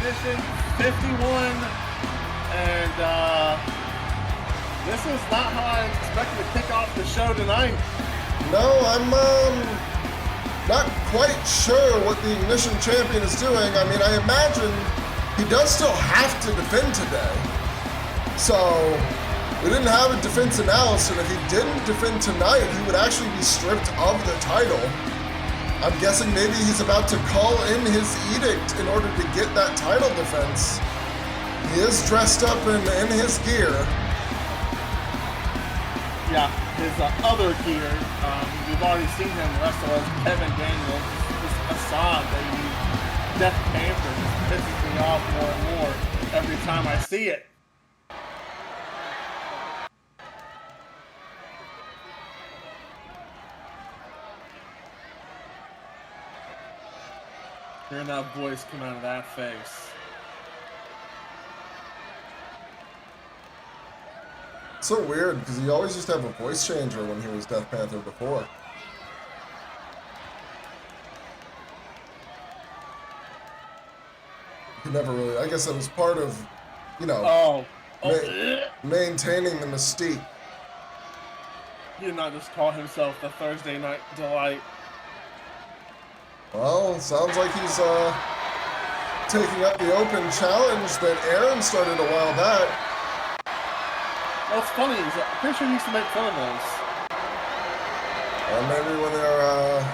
Ignition 51, and this is not how I expected to kick off the show tonight. No, I'm not quite sure what the Ignition champion is doing. I mean, I imagine he does still have to defend today. So we didn't have a defense analysis, and if he didn't defend tonight, he would actually be stripped of the title. I'm guessing maybe he's about to call in his edict in order to get that title defense. He is dressed up in his gear. Yeah, his other gear. We've already seen him wrestle as Kevin Daniels. This facade that he Death Panther just pisses me off more and more every time I see it. Hearing that voice come out of that face. It's so weird because he always used to have a voice changer when he was Death Panther before. He never really, I guess that was part of, you know, maintaining the mystique. He did not just call himself the Thursday Night Delight. Well, sounds like he's taking up the open challenge that Erren started a while back. Well, it's funny. I'm pretty sure he used to make fun of those. Well, maybe when you're a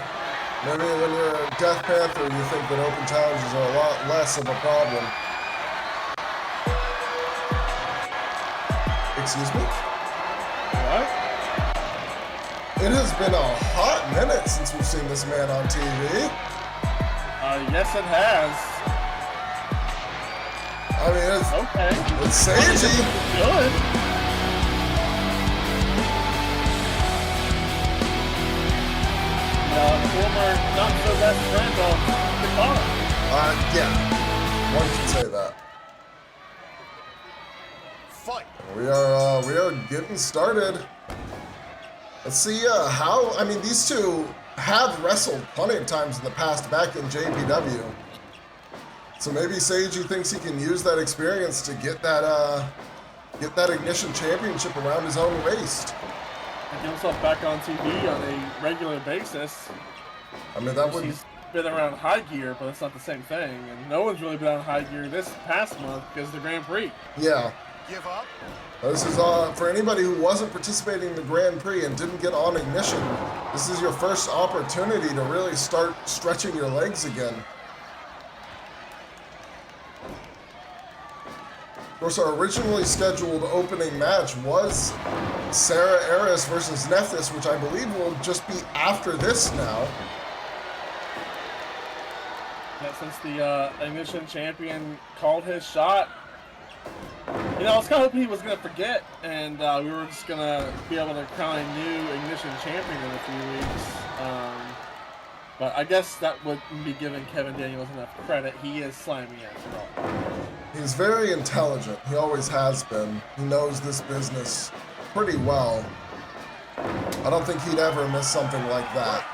Death Panther, you think that open challenges are a lot less of a problem. Excuse me? What? It has been a hot minute since we've seen this man on TV. Yes, it has. I mean, it's Seiji. Good. Former not-so-best friend of the car. Yeah. One can say that. Fight. We are getting started. Let's see how, I mean, these two have wrestled plenty of times in the past back in JPW. So maybe Seiji thinks he can use that experience to get that Ignition championship around his own waist. And get himself back on TV on a regular basis. I mean, that would... He's been around high gear, but it's not the same thing. And no one's really been on high gear this past month because of the Grand Prix. Yeah. Give up? This is, for anybody who wasn't participating in the Grand Prix and didn't get on Ignition, this is your first opportunity to really start stretching your legs again. Of course, our originally scheduled opening match was Sarah Aris versus Nephthys, which I believe will just be after this now. Yeah, since the Ignition champion called his shot. You know, I was kind of hoping he was going to forget, and we were just going to be able to crown a new Ignition champion in a few weeks. But I guess that wouldn't be giving Kevin Daniels enough credit. He is slimy after all. He's very intelligent. He always has been. He knows this business pretty well. I don't think he'd ever miss something like that.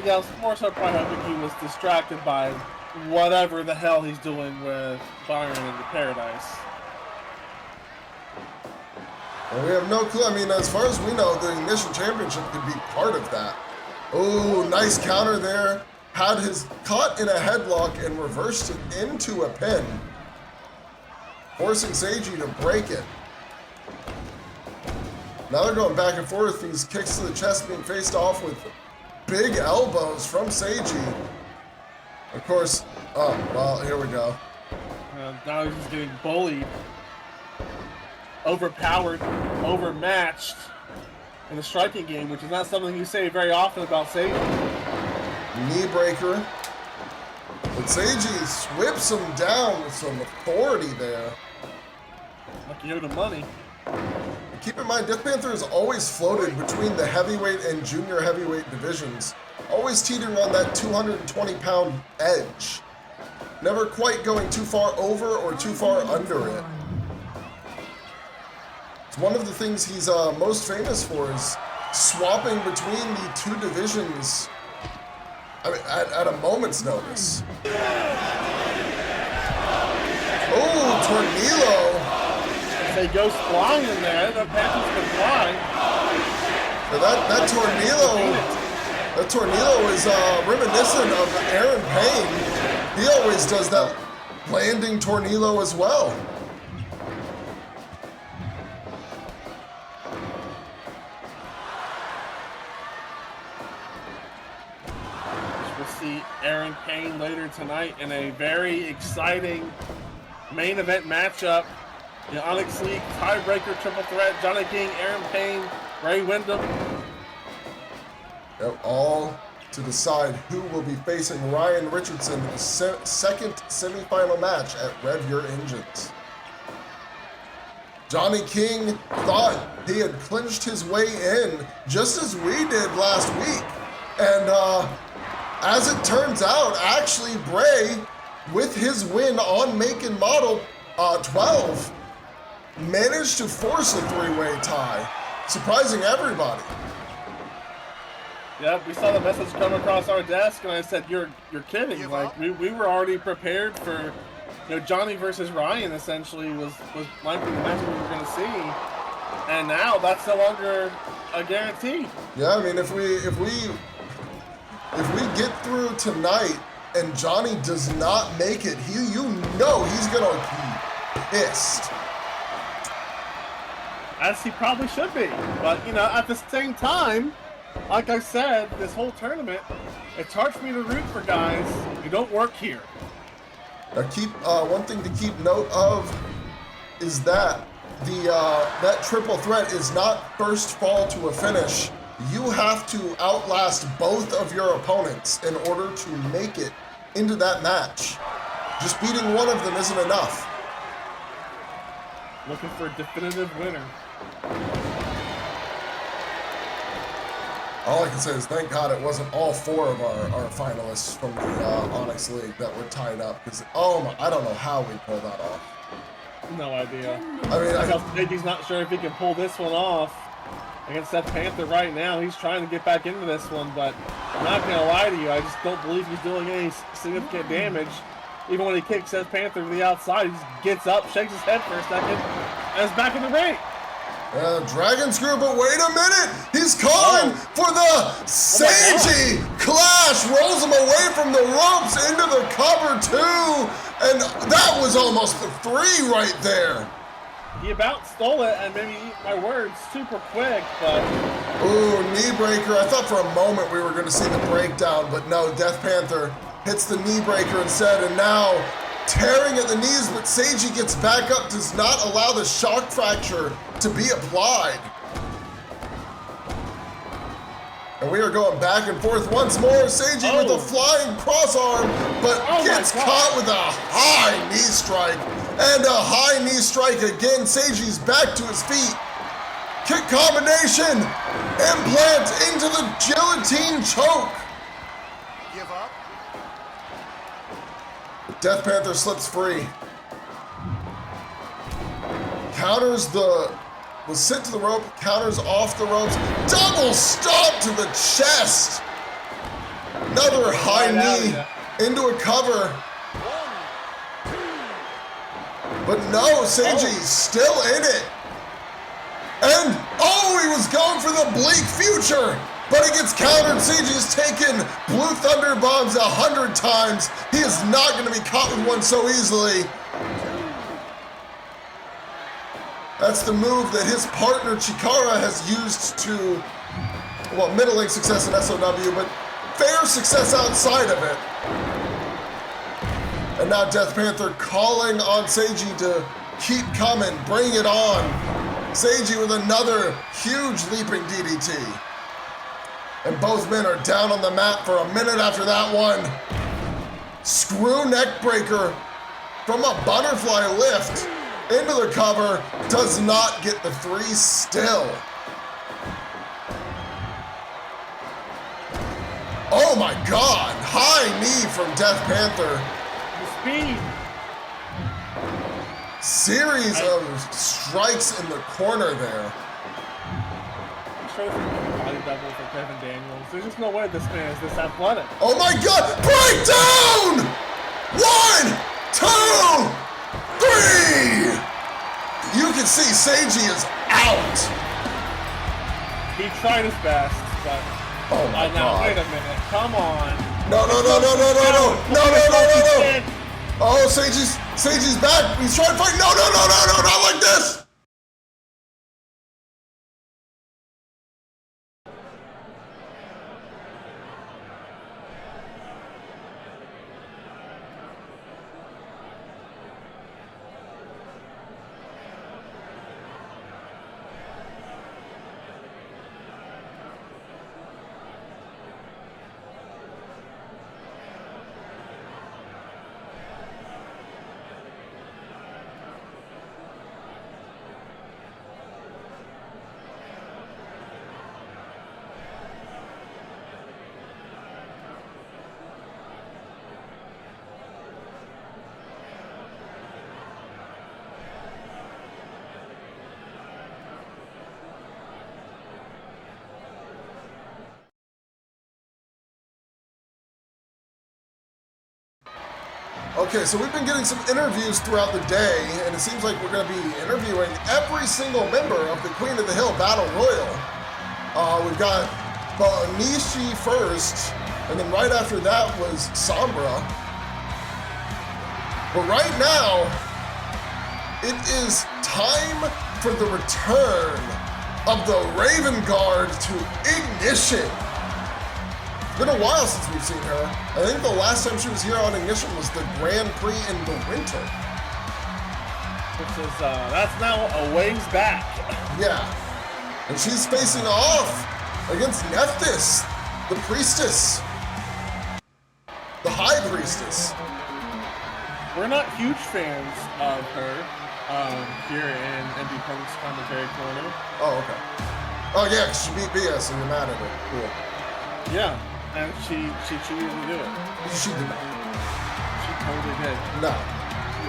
Yeah, I was more so probably hoping he was distracted by whatever the hell he's doing with Byron in the Paradise. Well, we have no clue. I mean, as far as we know, the Ignition Championship could be part of that. Oh, nice counter there. Had his caught in a headlock and reversed it into a pin, forcing Seiji to break it. Now they're going back and forth. These kicks to the chest being faced off with big elbows from Seiji. Of course, oh, well, here we go. Now he's just getting bullied, overpowered, overmatched in the striking game, which is not something you say very often about Seiji. Knee breaker. But Seiji whips him down with some authority there. Like you owe the money. Keep in mind, Death Panther has always floated between the heavyweight and junior heavyweight divisions, always teetering on that 220-pound edge. Never quite going too far over or too far under it. It's one of the things he's most famous for is swapping between the two divisions I mean, at a moment's notice. Oh, Tornillo. They go flying in there. The Panthers can fly. That Tornillo is reminiscent of Erren Payne. He always does that landing Tornillo as well. We'll see Erren Payne later tonight in a very exciting main event matchup. The Onyx League tiebreaker triple threat. Johnny King, Erren Payne, Bray Windham. All to decide who will be facing Ryan Richardson in the second semifinal match at Rev Your Engines. Johnny King thought he had clinched his way in just as we did last week. And as it turns out, actually Bray, with his win on Make and Model 12, managed to force a three-way tie, surprising everybody. Yeah, we saw the message come across our desk, and I said, "You're kidding!" Like we were already prepared for, Johnny versus Ryan. Essentially, was likely the match we were going to see, and now that's no longer a guarantee. Yeah, I mean, if we get through tonight and Johnny does not make it, he's gonna be pissed. As he probably should be, but at the same time. Like I said, this whole tournament, it's hard for me to root for guys who don't work here. Now one thing to keep note of is that that triple threat is not first fall to a finish. You have to outlast both of your opponents in order to make it into that match. Just beating one of them isn't enough. Looking for a definitive winner. All I can say is thank God it wasn't all four of our finalists from the Onyx League that were tied up. Because, I don't know how we pulled that off. No idea. I mean, he's not sure if he can pull this one off against Seth Panther right now. He's trying to get back into this one, but I'm not going to lie to you. I just don't believe he's doing any significant damage. Even when he kicks Seth Panther to the outside, he just gets up, shakes his head for a second, and is back in the ring. Dragon Screw, but wait a minute! He's calling for the Seiji Clash! Rolls him away from the ropes into the cover too! And that was almost the 3 right there! He about stole it, and maybe eat my words super quick, but... Ooh, knee breaker. I thought for a moment we were going to see the breakdown, but no, Death Panther hits the knee breaker instead, and now tearing at the knees, but Seiji gets back up, does not allow the shock fracture to be applied. And we are going back and forth once more. Seiji with a flying cross arm, but gets caught with a high knee strike. And a high knee strike again. Seiji's back to his feet. Kick combination. Implant into the guillotine choke. Give up. Death Panther slips free. Was sent to the rope, counters off the ropes. Double stomp to the chest. Another high knee into a cover. But no, Seiji's still in it. And, he was going for the bleak future. But it gets countered. Seiji's taken Blue Thunder bombs 100 times. He is not going to be caught with one so easily. That's the move that his partner Chikara has used to, middling success in SOW, but fair success outside of it. And now Death Panther calling on Seiji to keep coming, bring it on. Seiji with another huge leaping DDT. And both men are down on the mat for a minute after that one. Screw neck breaker from a butterfly lift into the cover, does not get the 3 still. Oh my God, high knee from Death Panther. The speed. Series of strikes in the corner there. I'm sure if you body double for Kevin Daniels. There's just no way this man is this athletic. Oh my God! Breakdown! 1, 2, 3! You can see Seiji is out. He tried his best, but Oh my now God! wait a minute. Come on. No! Oh, Seiji's back. He's trying to fight. No! Not like this. Okay, so we've been getting some interviews throughout the day, and it seems like we're going to be interviewing every single member of the Queen of the Hill Battle Royal. We've got Nishi first, and then right after that was Sombra. But right now, it is time for the return of the Raven Guard to Ignition. It's been a while since we've seen her. I think the last time she was here on Ignition was the Grand Prix in the winter. Which is, that's now a ways back. Yeah. And she's facing off against Nephthys, the priestess. The High Priestess. We're not huge fans of her here in NB Punk's commentary corner. Oh, okay. Oh, yeah, 'cause she beat BS and you're mad at her. Cool. Yeah. And she cheated to do it. She did not. She totally did. No.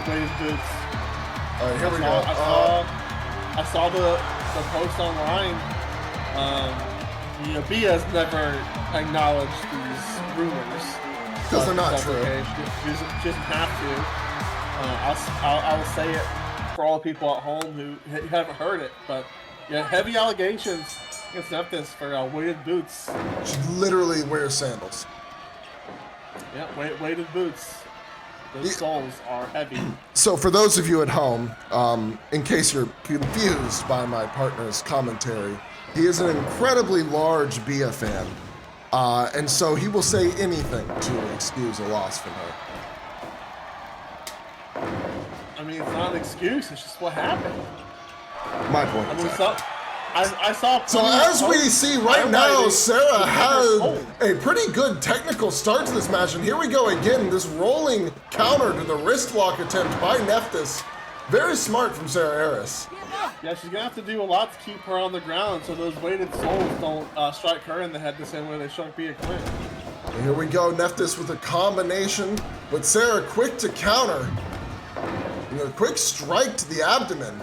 Weighted boots. All right, here we go. I saw the post online. Bia's never acknowledged these rumors. Because they're not true. Okay. She doesn't have to. I'll say it for all the people at home who haven't heard it. But yeah, heavy allegations against Nephthys for weighted boots. She literally wears sandals. Yeah, weighted boots. Those soles are heavy. So for those of you at home, in case you're confused by my partner's commentary, he is an incredibly large Bia fan. And so he will say anything to excuse a loss from her. I mean, it's not an excuse, it's just what happened. My point is I saw. So as we see right now, Sarah had a pretty good technical start to this match, and here we go again, this rolling counter to the wrist lock attempt by Nephthys. Very smart from Sarah Harris. Yeah, she's gonna have to do a lot to keep her on the ground so those weighted soles don't strike her in the head the same way they struck Bia Quinn. And here we go, Nephthys with a combination, but Sarah quick to counter. Quick strike to the abdomen.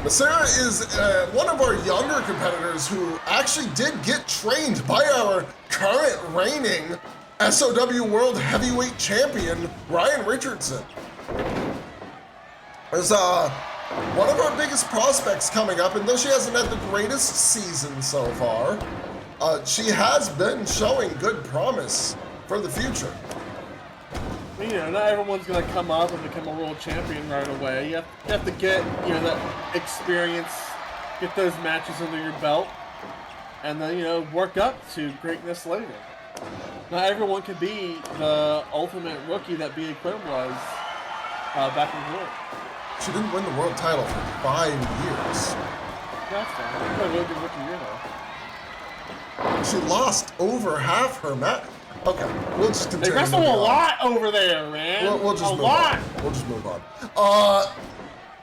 But Sarah is one of our younger competitors who actually did get trained by our current reigning SOW World Heavyweight Champion, Ryan Richardson. There's one of our biggest prospects coming up, and though she hasn't had the greatest season so far, she has been showing good promise for the future. Not everyone's gonna come up and become a world champion right away. You have to get that experience, get those matches under your belt, and then work up to greatness later. Not everyone can be the ultimate rookie that Bia Quinn was back in Europe. She didn't win the world title for 5 years. That's fine. She had a really good rookie year though. She lost over half her match. Okay, we'll just continue. They wrestle a lot over there, man. We'll just a move lot. on. We'll just move on.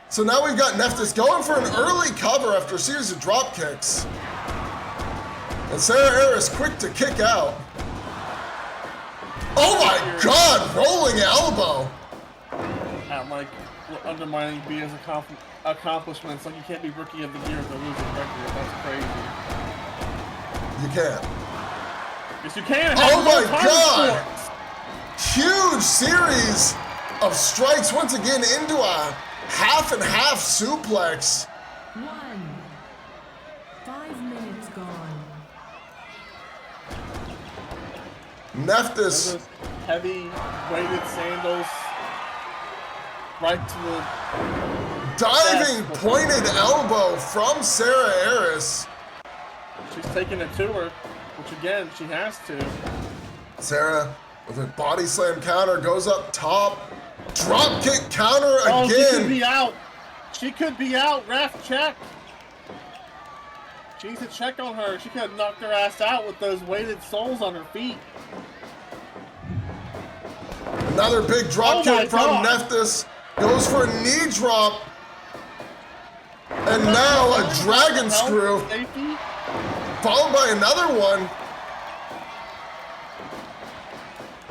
So now we've got Nephthys going for an early cover after a series of drop kicks. And Sarah Harris quick to kick out. Oh my God, rolling elbow. undermining Bia's accomplishments. Like, you can't be rookie of the year with a losing record. That's crazy. You can't. Yes, you can. Oh my God! Huge series of strikes once again into a half and half suplex. 5 minutes gone. Nephthys. Heavy weighted sandals right to the Diving chest. pointed elbow from Sarah Aris. She's taking it to her, which again, she has to. Sarah with a body slam counter goes up top. Drop kick counter Oh, again. she could be out. She could be out. Ref, check. She needs to check on her. She could have knocked her ass out with those weighted soles on her feet. Another big drop kick from Nephthys. Goes for a knee drop. And now a dragon screw. Safety. Followed by another one.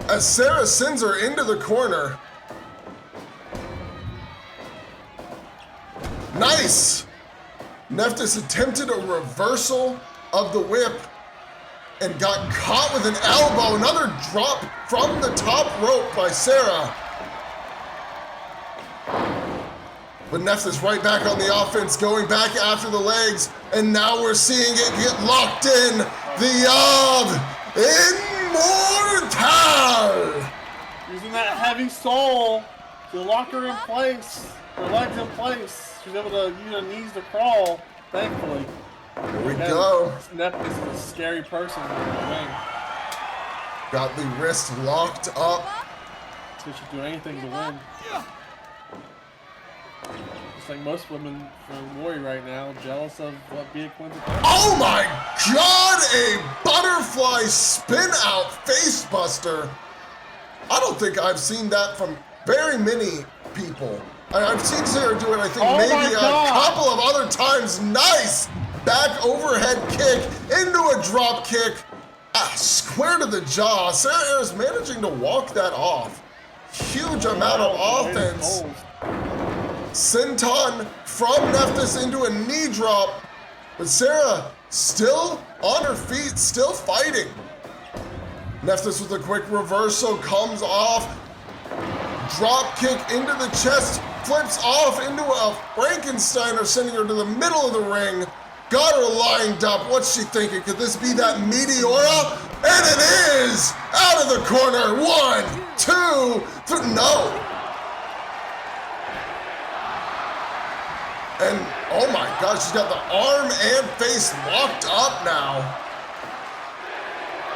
As Sarah sends her into the corner. Nice! Nephthys attempted a reversal of the whip and got caught with an elbow. Another drop from the top rope by Sarah. But Nephthys right back on the offense, going back after the legs, and now we're seeing it get locked in. The Immortal! Using that heavy sole to lock her in place, her legs in place. She's able to use her knees to crawl, thankfully. Here we go. Nephthys is a scary person in the ring. Got the wrist locked up. She should do anything to win. Just like most women from Warrior right now, jealous of what Bia Quinn's doing. Oh my God! A butterfly spin out face buster. I don't think I've seen that from very many people. I've seen Sarah do it, I think, maybe a couple of other times. Nice back overhead kick into a drop kick. Square to the jaw. Sarah is managing to walk that off. Huge amount of offense. Senton from Nephthys into a knee drop. But Sarah still on her feet, still fighting. Nephthys with a quick reversal comes off. Drop kick into the chest, flips off into a Frankensteiner, sending her to the middle of the ring. Got her lined up. What's she thinking? Could this be that Meteora? And it is! Out of the corner. 1, 2, 3. No. And oh my gosh, she's got the arm and face locked up now.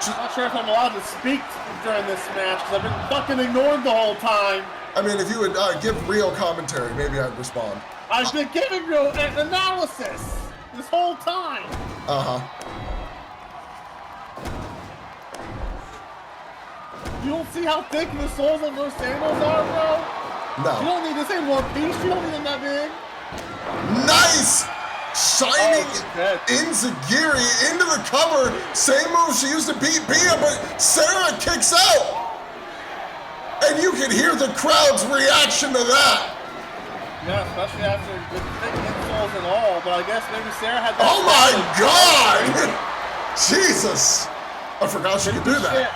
I'm not sure if I'm allowed to speak during this match because I've been fucking ignored the whole time. I mean, if you would give real commentary, maybe I'd respond. I've been giving you an analysis this whole time. You don't see how thick the soles of those sandals are, bro? No. You don't need this in one piece. You don't need them that big. Nice! Shining Enziguri into the cover. Same move she used to beat Bia, but Sarah kicks out. And you can hear the crowd's reaction to that. Yeah, especially after the thick insoles and all, but I guess maybe Sarah had that. Oh my God! Jesus! I forgot she could do that.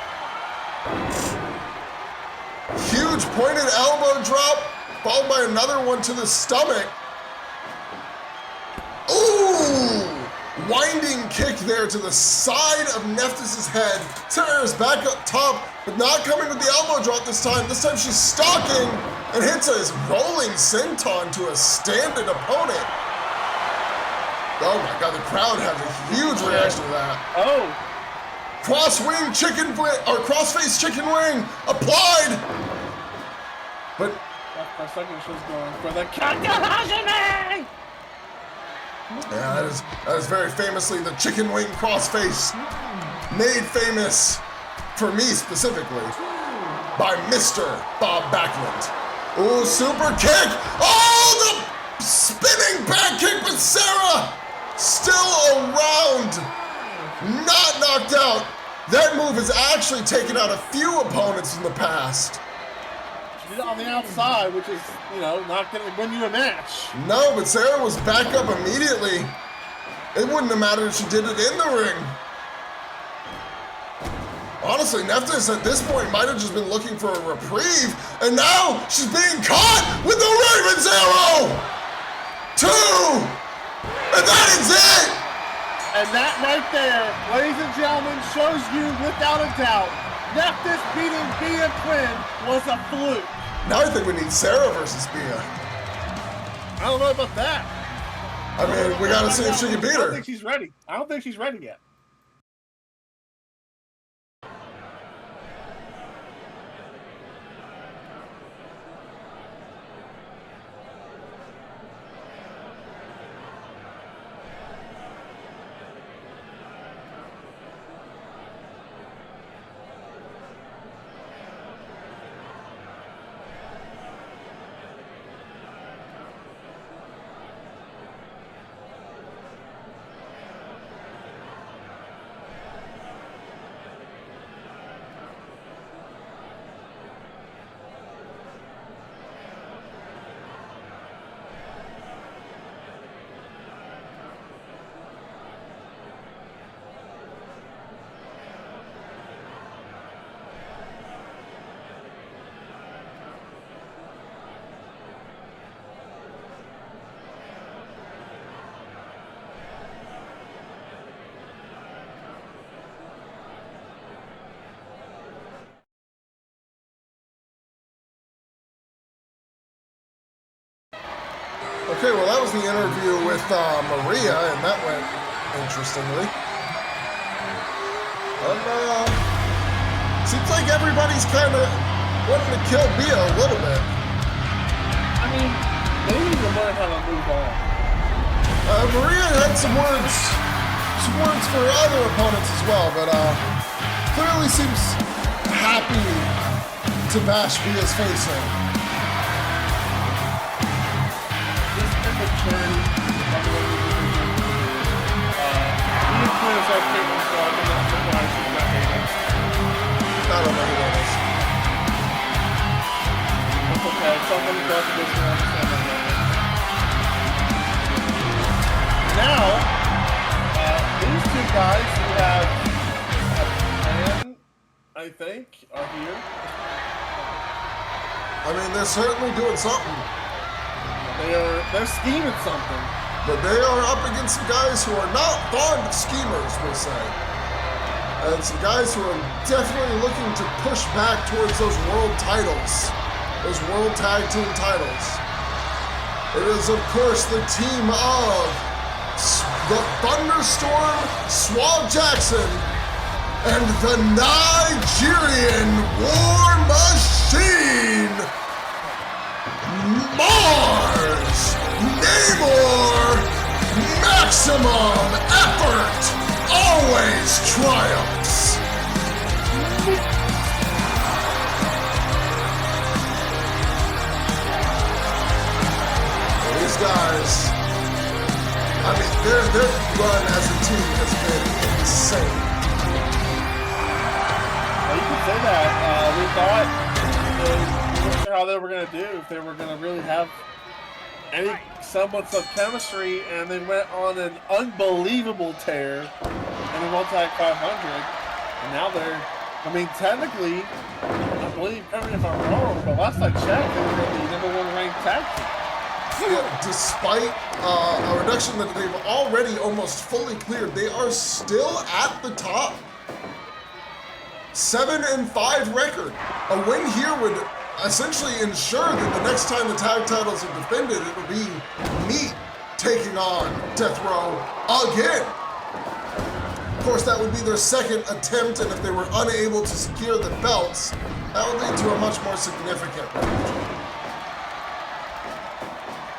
Huge pointed elbow drop, followed by another one to the stomach. Ooh! Winding kick there to the side of Nephthys' head. Sarah is back up top, but not coming with the elbow drop this time. This time she's stalking and hits a rolling senton to a standing opponent. Oh my God, the crowd has a huge reaction to that. Oh! Cross-wing chicken wing, or cross-face chicken wing applied. But for a second she was going for the Kakahajime! yeah, that is very famously the chicken wing crossface, made famous for me specifically by Mr. Bob Backlund. Ooh, super kick! Oh, the spinning back kick, but Sarah still around, not knocked out. That move has actually taken out a few opponents in the past. She did it on the outside, which is, you know, not going to win you a match. No, but Sarah was back up immediately. It wouldn't have mattered if she did it in the ring. Honestly, Nephthys at this point might have just been looking for a reprieve, and now she's being caught with the Raven's Arrow! 2! And that is it! And that right there, ladies and gentlemen, shows you without a doubt, Nephthys beating M.E.A.T Quinn was a fluke. Now I think we need Sarah versus Mia. I don't know about that. I mean, we gotta see if she can beat I don't her. think she's ready. I don't think she's ready yet. Okay, well that was the interview with Maria, and that went interestingly. And seems like everybody's kind of wanting to kill Mia a little bit. I mean, maybe we learn how to move on. Maria had some words for other opponents as well, but clearly seems happy to bash Mia's face in. I don't know who that is. That's okay. Somebody does this and understand that. Now, these two guys who have a plan, I think, are here. I mean, they're certainly doing something. They're scheming something. But they are up against some guys who are not fond of schemers, we'll say. And some guys who are definitely looking to push back towards those world titles. Those world tag team titles. It is, of course, the team of the Thunderstorm, Swab Jackson, and the Nigerian War Machine, Mars, Namor, maximum effort always triumphs. These guys, I mean, their run as a team has been insane. Well, you can say that. We thought we weren't sure how they were going to do, if they were going to really have any semblance of chemistry, and they went on an unbelievable tear in the World Tag 500. And now they're, I mean, technically, I believe, correct me if I'm wrong, but last I checked, they were the #1 ranked tag team. Yeah, despite a reduction that they've already almost fully cleared, they are still at the top. 7-5 record. A win here would essentially ensure that the next time the tag titles are defended, it will be M.E.A.T taking on Death Row again. Of course, that would be their second attempt, and if they were unable to secure the belts, that would lead to a much more significant reduction.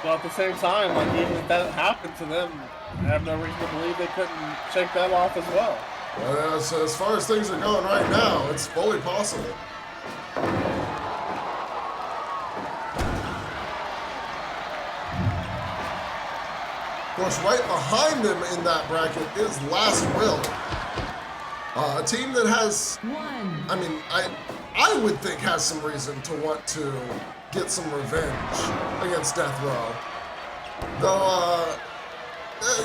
But at the same time, like, even if that happened to them, I have no reason to believe they couldn't shake that off as well. Well, as far as things are going right now, it's fully possible. Of course, right behind them in that bracket is Last Will. A team that has, I mean, I would think has some reason to want to get some revenge against Death Row. Though,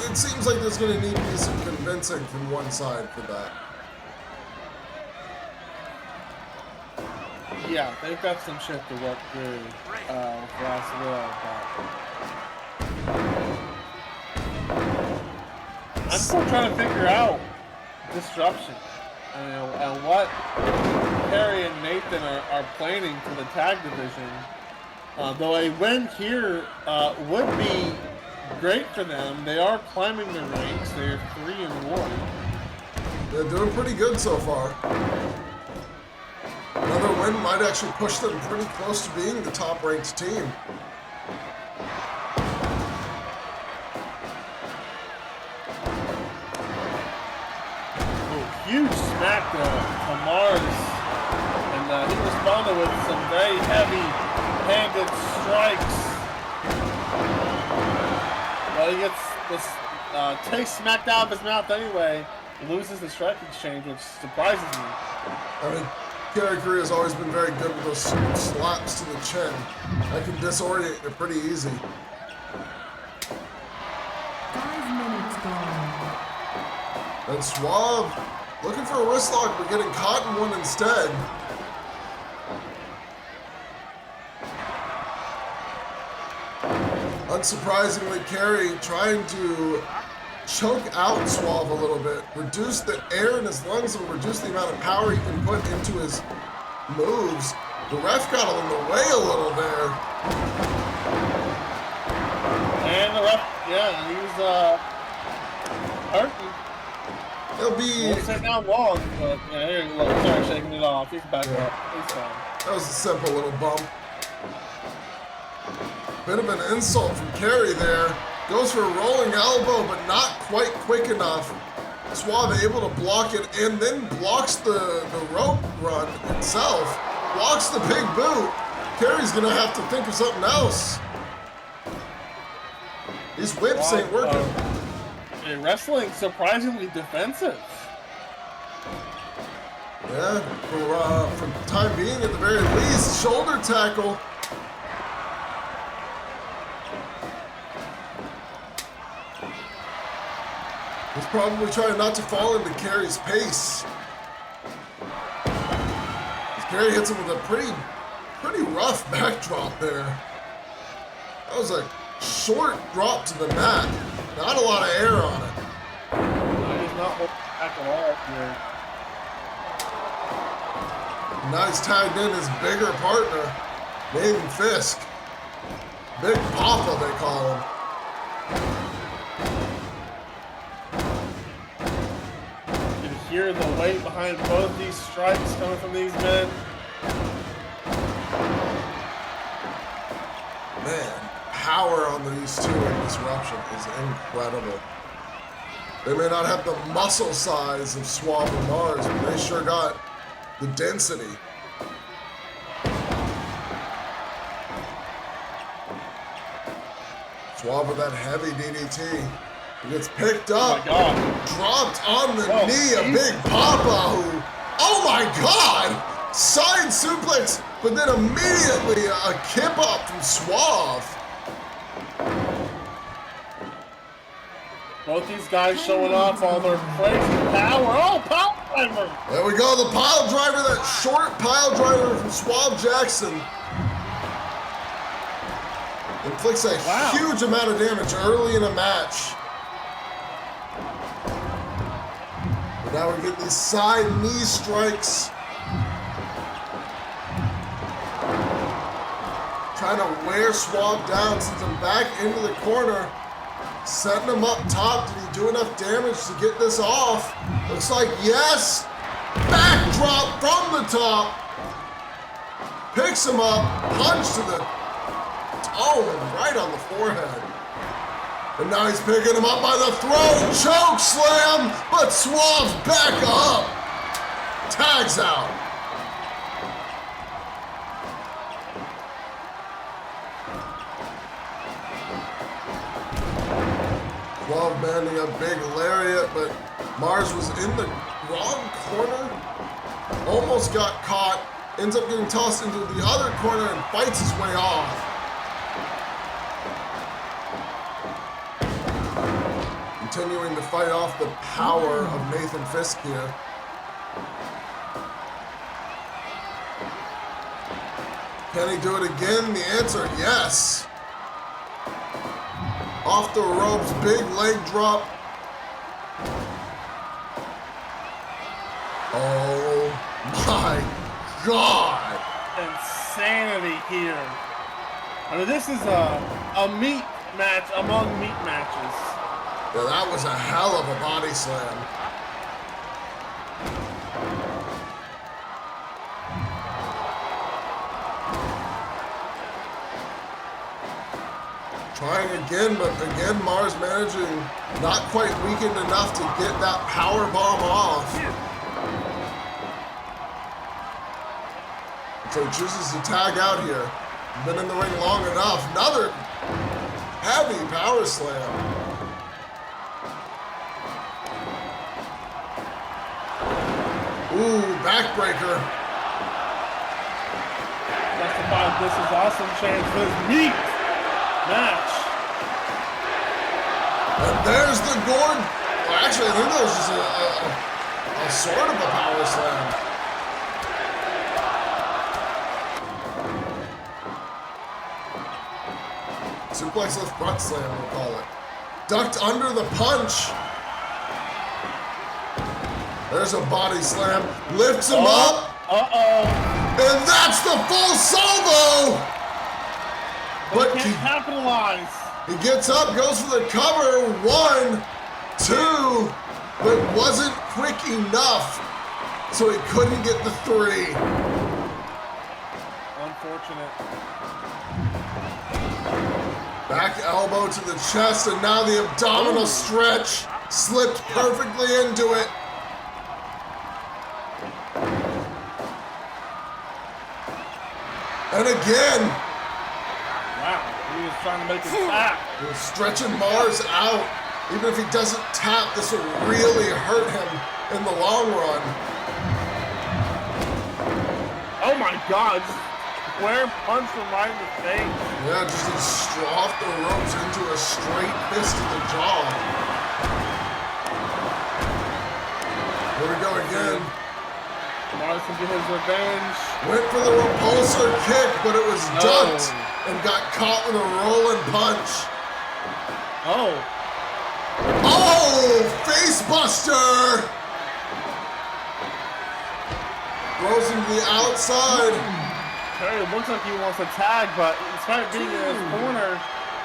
it seems like there's going to need to be some convincing from one side for that. Yeah, they've got some shit to work through with Last Will, but I'm still trying to figure out Disruption and what Harry and Nathan are planning for the tag division. Though a win here would be great for them. They are climbing the ranks. They're 3-1. They're doing pretty good so far. Another win might actually push them pretty close to being the top-ranked team. Oh, huge smack to Mars. And he responded with some very heavy-handed strikes. Well, he gets this taste smacked out of his mouth anyway. Loses the strike exchange, which surprises me. I mean, Kerry Career has always been very good with those slaps to the chin. That can disorient you pretty easy. 5 minutes gone. And Suave looking for a wrist lock, but getting caught in one instead. Unsurprisingly, Kerry trying to choke out Suave a little bit, reduce the air in his lungs and reduce the amount of power he can put into his moves. The ref got in the way a little there. And the ref, yeah, he's hurting. He'll be... Won't sit down long, but yeah, here you look, sorry, shaking it off. He's back up. He's fine. That was a simple little bump. Bit of an insult from Kerry there. Goes for a rolling elbow, but not quite quick enough. Suave able to block it and then blocks the rope run itself. Blocks the big boot. Kerry's gonna have to think of something else. These whips ain't working. Wrestling surprisingly defensive. Yeah, for the time being at the very least. Shoulder tackle. He's probably trying not to fall into Kerry's pace. As Kerry hits him with a pretty rough backdrop there. That was a short drop to the mat. Not a lot of air on it. He's not holding back at all here. Now he's tagged in his bigger partner, Nathan Fisk. Big Papa, they call him. Hear the weight behind both these strikes coming from these men. Man, power on these two in Disruption is incredible. They may not have the muscle size of Suave and Mars, but they sure got the density. Suave with that heavy DDT. He gets picked up, oh my God. Dropped on the knee, a big Papa who, oh my God, side suplex, but then immediately a kip up from Suave. Both these guys showing off all their crazy power. Oh, pile driver! There we go, the pile driver, that short pile driver from Suave Jackson. Inflicts a huge amount of damage early in a match. Now we get these side knee strikes. Trying to wear Suave down, sends him back into the corner. Setting him up top. Did he do enough damage to get this off? Looks like yes. Backdrop from the top. Picks him up. Punch to the toe, right on the forehead. And now he's picking him up by the throat, choke slam, but Suave's back up. Tags out. Suave landing a big lariat, but Mars was in the wrong corner. Almost got caught. ends up getting tossed into the other corner and fights his way off. Continuing to fight off the power of Nathan Fisk here. Can he do it again? The answer, yes. Off the ropes, big leg drop. Oh my God. Insanity here. I mean, this is a meat match among meat matches. Yeah, that was a hell of a body slam. Trying again, but again, Mars managing not quite weakened enough to get that power bomb off. So he chooses to tag out here. Been in the ring long enough. Another heavy power slam. Ooh, backbreaker. Justified, this is awesome chance for his meat match. And there's the Gord. Well, actually, I think that was just a sort of a power slam. Suplex lift front slam, we'll call it. Ducked under the punch. There's a body slam. Lifts him up. Uh-oh. And that's the full salvo. But can't capitalize. He gets up, goes for the cover. 1, 2, but wasn't quick enough, so he couldn't get the 3. Unfortunate. Back elbow to the chest, and now the abdominal stretch. Slipped perfectly into it. And again. Wow, he was trying to make it tap. He was stretching Mars out. Even if he doesn't tap, this will really hurt him in the long run. Oh my God, square punch him right in the face. Yeah, just off the ropes into a straight fist to the jaw. Here we go again. Mars can get his revenge. Went for the repulsor kick, but it was ducked and got caught with a rolling punch. Oh. Oh, face buster! Throws him to the outside. Perry looks like he wants to tag, but despite being in his corner,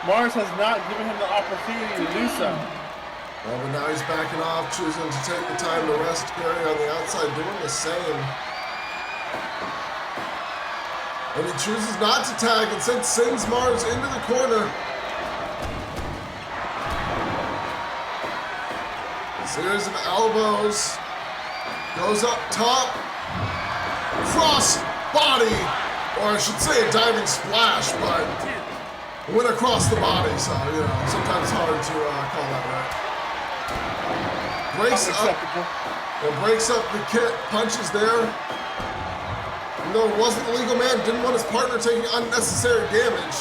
Mars has not given him the opportunity to do so. Well, but now he's backing off, choosing to take the time to rest Perry on the outside, doing the same. And he chooses not to tag, instead sends Mars into the corner. Series of elbows. Goes up top. Cross body. Or I should say a diving splash, but went across the body, so, you know, sometimes hard to call that right. Breaks up. It breaks up the kick, punches there. Even though it wasn't the legal man, didn't want his partner taking unnecessary damage.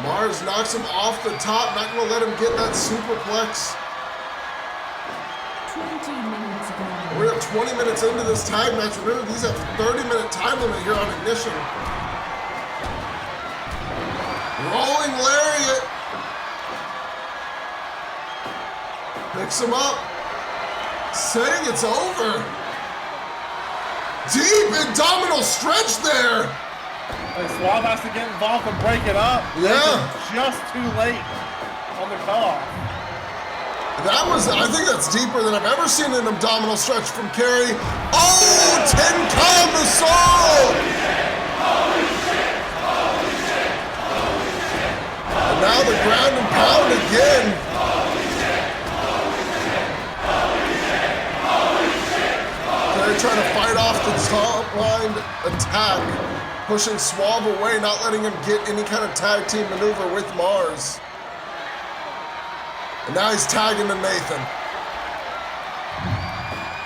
Mars knocks him off the top, not gonna let him get that superplex. 20 minutes gone. We're at 20 minutes into this tag match. Remember, these have a 30-minute time limit here on Ignition. Rolling lariat. Picks him up. Saying it's over. Deep abdominal stretch there. And Suave has to get involved and break it up. Yeah. Just too late on the cutoff. That was, I think that's deeper than I've ever seen an abdominal stretch from Kerry. Oh, 10 count the soul! And now the ground and pound again. Kerry trying to fight off the top line attack, pushing Suave away, not letting him get any kind of tag team maneuver with Mars. And now he's tagging to Nathan.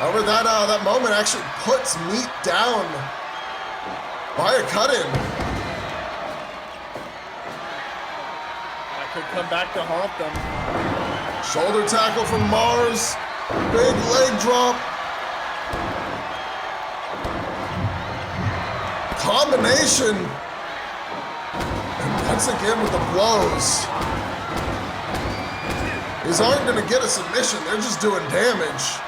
However, that moment actually puts M.E.A.T down by a cut-in. That could come back to haunt them. Shoulder tackle from Mars. Big leg drop. Combination. And once again with the blows. These aren't going to get a submission. They're just doing damage.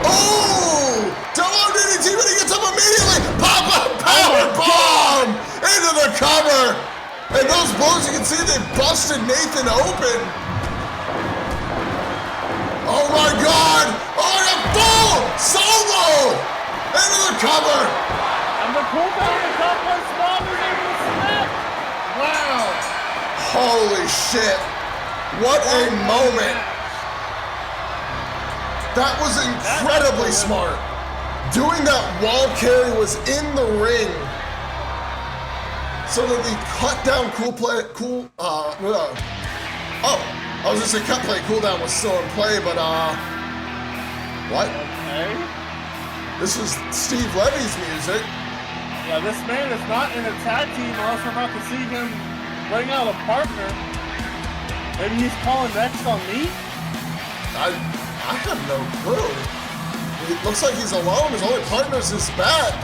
Oh! Double DDT, but he gets up immediately. Pop-up power bomb into the cover. And those blows, you can see they busted Nathan open. Oh my God! Oh, a full solo into the cover. And the cooldown on the top one spot is able to snap. Wow! Holy shit! What a moment! That was incredibly smart. Doing that wall carry was in the ring, so that the cut down I was just saying cut play cooldown was still in play, but what? Okay. This is Steve Levy's music. Yeah, this man is not in a tag team unless we're about to see him bring out a partner. Maybe he's calling next on me? I have no clue. It looks like he's alone. His only partner is his bat.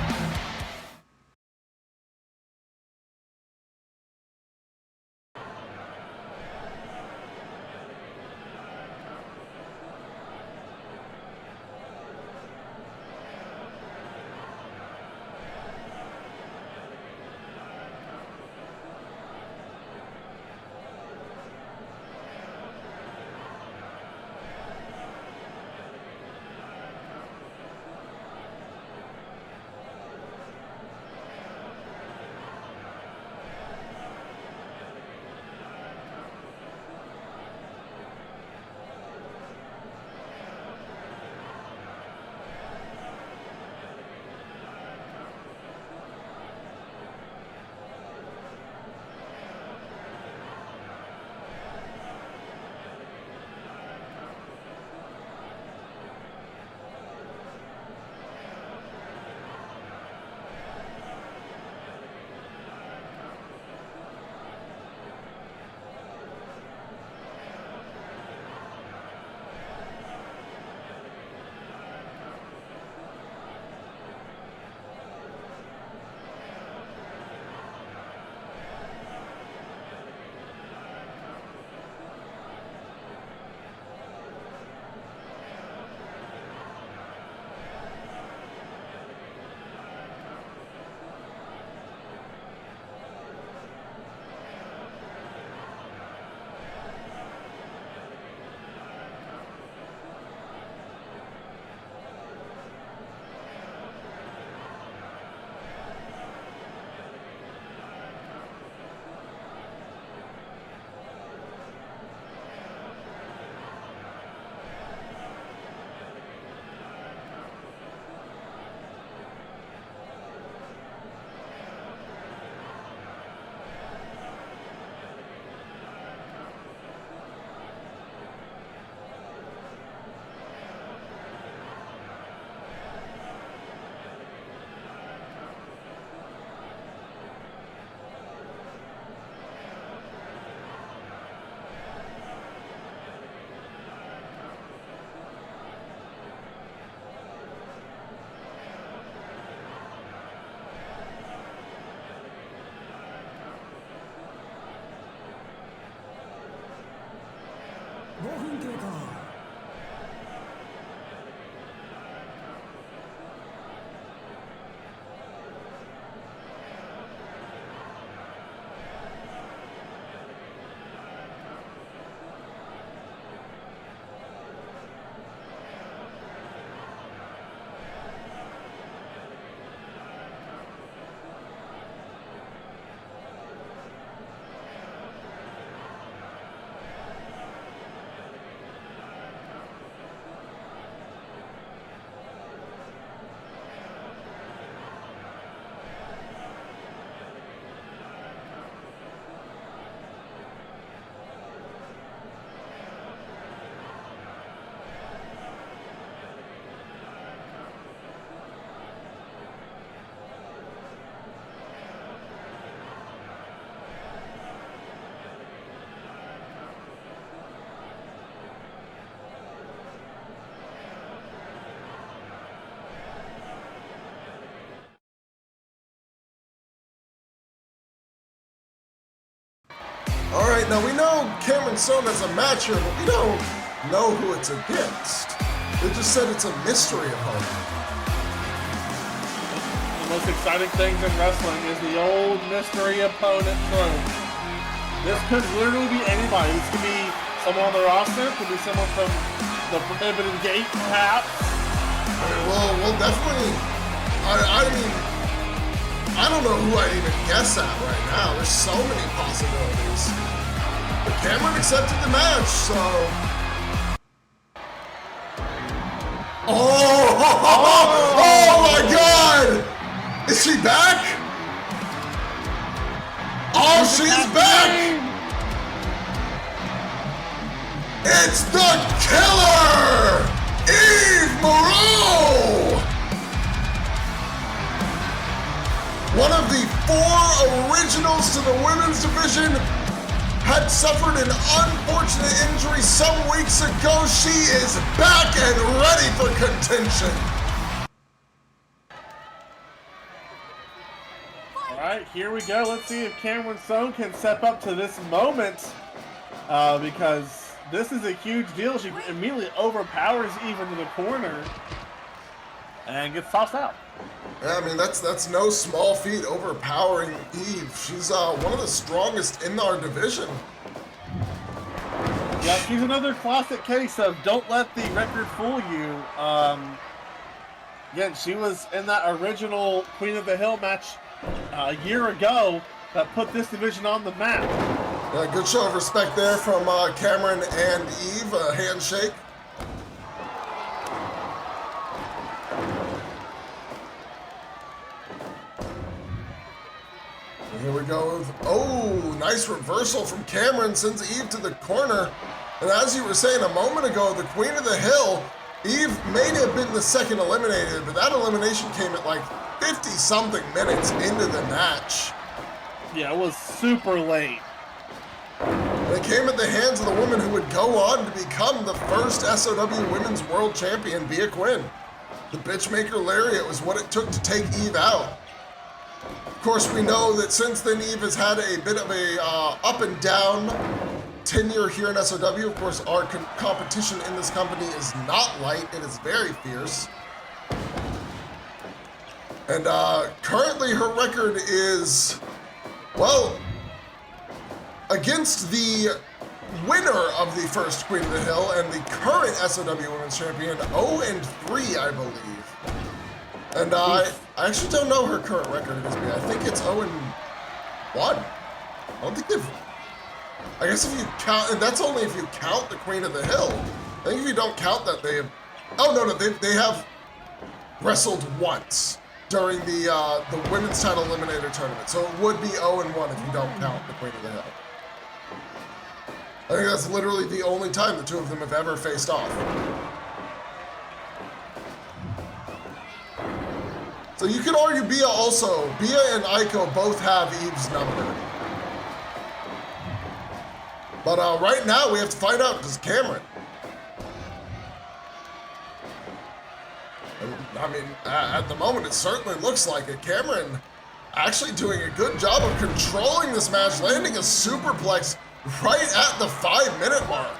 Now, we know Cameron Stone has a match here, but we don't know who it's against. They just said it's a mystery opponent. The most exciting things in wrestling is the old mystery opponent trope. This could literally be anybody. This could be someone on the roster. It could be someone from the Prohibited Gate, perhaps. We'll definitely... I mean, I don't know who I'd even guess at right now. There's so many possibilities. But Cameron accepted the match, so... Oh my God! Is she back? Oh, she's back! It's the killer! Eve Moreau! One of the 4 originals to the women's division had suffered an unfortunate injury some weeks ago. She is back and ready for contention. All right, here we go. Let's see if Cameron Stone can step up to this moment because this is a huge deal. She immediately overpowers Eve into the corner and gets tossed out. Yeah, I mean, that's no small feat, overpowering Eve. She's one of the strongest in our division. Yeah, she's another classic case of don't let the record fool you. Again, she was in that original Queen of the Hill match a year ago that put this division on the map. Yeah, good show of respect there from Cameron and Eve. A handshake. Here we go. Oh, nice reversal from Cameron, sends Eve to the corner. And as you were saying a moment ago, the Queen of the Hill, Eve may have been the second eliminated, but that elimination came at like 50-something minutes into the match. Yeah, it was super late. And it came at the hands of the woman who would go on to become the first SOW Women's World Champion, Bea Quinn. The Bitchmaker Lariat was what it took to take Eve out. Of course, we know that since then, Eve has had a bit of a up and down tenure here in SOW. Of course, our competition in this company is not light. It is very fierce. And currently her record is, well, against the winner of the first Queen of the Hill and the current SOW Women's Champion, 0-3, I believe. And I actually don't know her current record against me. I think it's 0-1. I don't think they've... I guess if you count, and that's only if you count the Queen of the Hill. I think if you don't count that, they have... Oh, no, they have wrestled once during the women's title eliminator tournament. So it would be 0-1 if you don't count the Queen of the Hill. I think that's literally the only time the two of them have ever faced off. So you could argue Bea also. Bea and Aiko both have Eve's number. But right now we have to find out, does Cameron? I mean, at the moment it certainly looks like it. Cameron actually doing a good job of controlling this match, landing a superplex right at the 5-minute mark.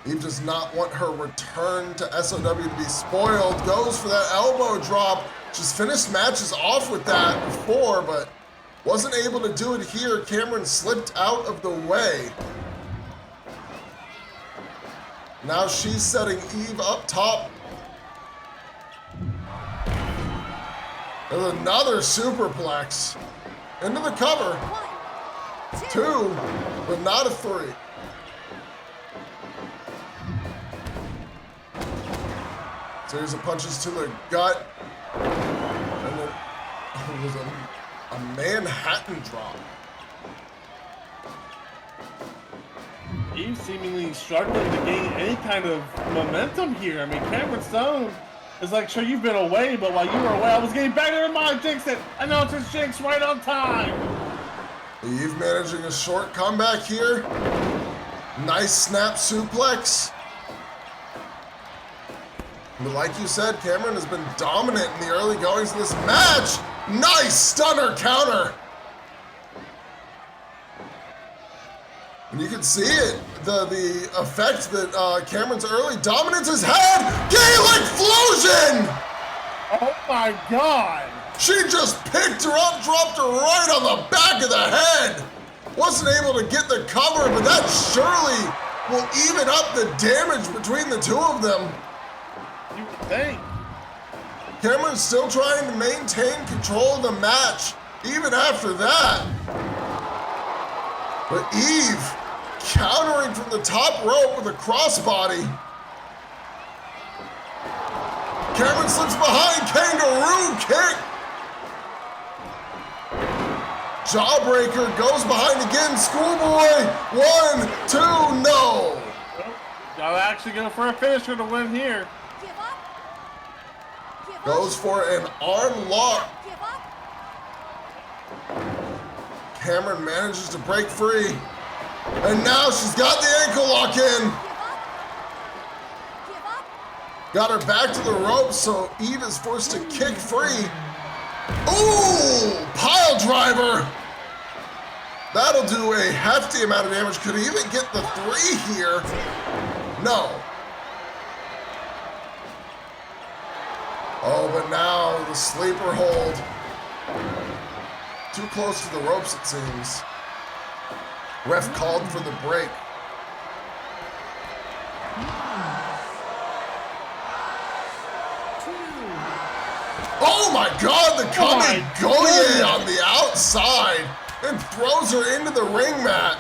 Eve does not want her return to SOW to be spoiled. Goes for that elbow drop. She's finished matches off with that before, but wasn't able to do it here. Cameron slipped out of the way. Now she's setting Eve up top. There's another superplex. Into the cover. 2, but not a 3. Series of punches to the gut. And then it was a Manhattan drop. Eve seemingly struggling to gain any kind of momentum here. I mean, Cameron Stone is like, sure, you've been away, but while you were away, I was getting better than my Jinx it. Announcer's Jinx right on time. Eve managing a short comeback here. Nice snap suplex. But like you said, Cameron has been dominant in the early goings of this match. Nice stunner counter. And you can see it, the effect that Cameron's early dominance has had. Gaelic Fusion! Oh my God! She just picked her up, dropped her right on the back of the head. Wasn't able to get the cover, but that surely will even up the damage between the two of them. You would think. Cameron's still trying to maintain control of the match, even after that. But Eve countering from the top rope with a crossbody. Cameron slips behind, kangaroo kick. Jawbreaker goes behind again, schoolboy. 1, 2, no. Gotta actually go for a finisher to win here. Give up. Give up. Goes for an arm lock. Give up. Cameron manages to break free. And now she's got the ankle lock in. Give up. Give up. Got her back to the ropes, so Eve is forced to kick free. Ooh, pile driver. That'll do a hefty amount of damage. Could he even get the 3 here? No. Oh, but now the sleeper hold. Too close to the ropes, it seems. Ref called for the break. Oh my God, the Kami Goye on the outside and throws her into the ring mat.